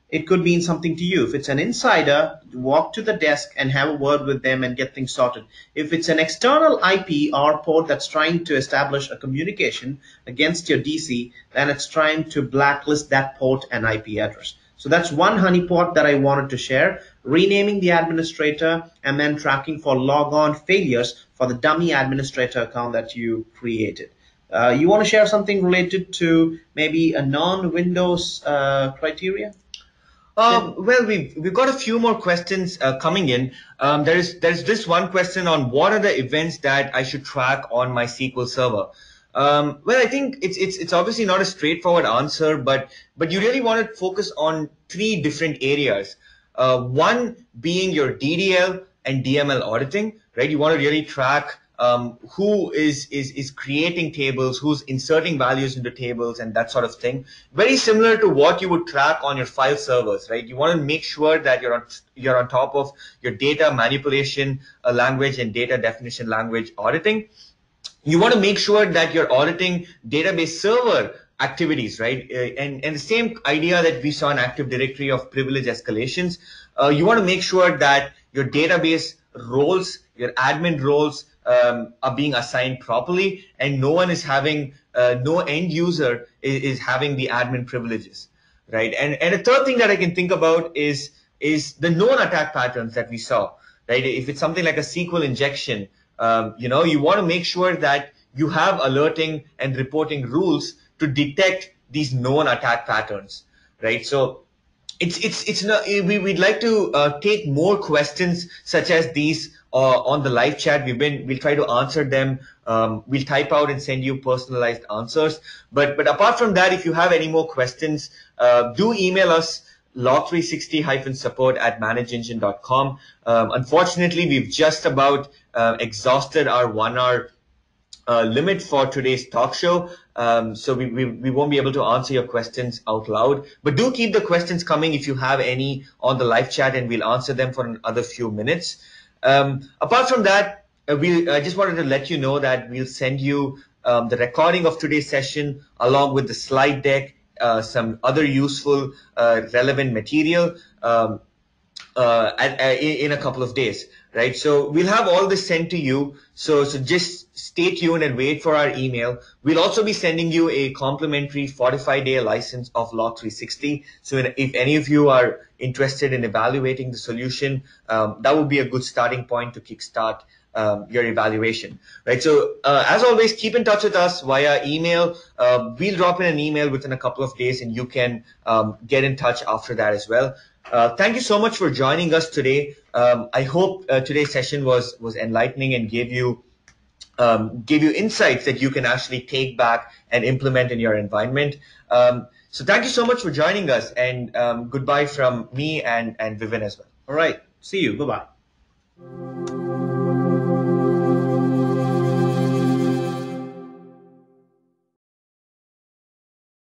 it could mean something to you. If it's an insider, walk to the desk and have a word with them and get things sorted. If it's an external IP or port that's trying to establish a communication against your DC, then it's trying to blacklist that port and IP address. So that's one honeypot that I wanted to share, renaming the administrator and then tracking for logon failures for the dummy administrator account that you created. You want to share something related to maybe a non-Windows criteria? Well, we've got a few more questions coming in. There's this one question on what are the events that I should track on my SQL server. Well, I think it's obviously not a straightforward answer, but you really want to focus on 3 different areas. One being your DDL and DML auditing, right? You want to really track who is creating tables, who's inserting values into tables and that sort of thing. Very similar to what you would track on your file servers, right? You want to make sure that you're on top of your data manipulation language and data definition language auditing. You want to make sure that you're auditing database server activities, right? And the same idea that we saw in Active Directory of privilege escalations. You want to make sure that your database roles, your admin roles are being assigned properly, and no one is having, no end user is having the admin privileges, right? And a third thing that I can think about is the known attack patterns that we saw, right? If it's something like a SQL injection, you want to make sure that you have alerting and reporting rules to detect these known attack patterns, right? So it's not, we'd like to take more questions such as these on the live chat. We'll try to answer them. We'll type out and send you personalized answers. But apart from that, if you have any more questions, do email us log360-support@manageengine.com. Unfortunately, we've just about exhausted our 1 hour limit for today's talk show. So we won't be able to answer your questions out loud, but do keep the questions coming if you have any on the live chat, and we'll answer them for another few minutes. Apart from that, I just wanted to let you know that we'll send you the recording of today's session along with the slide deck, some other useful, relevant material in a couple of days, right? So we'll have all this sent to you. So just stay tuned and wait for our email. We'll also be sending you a complimentary 45-day license of Log360. So if any of you are interested in evaluating the solution, that would be a good starting point to kickstart your evaluation, right? So as always, keep in touch with us via email. We'll drop in an email within a couple of days, and you can get in touch after that as well. Thank you so much for joining us today. I hope today's session was enlightening and gave you insights that you can actually take back and implement in your environment. So thank you so much for joining us, and goodbye from me and Vivin as well. All right. See you. Bye-bye.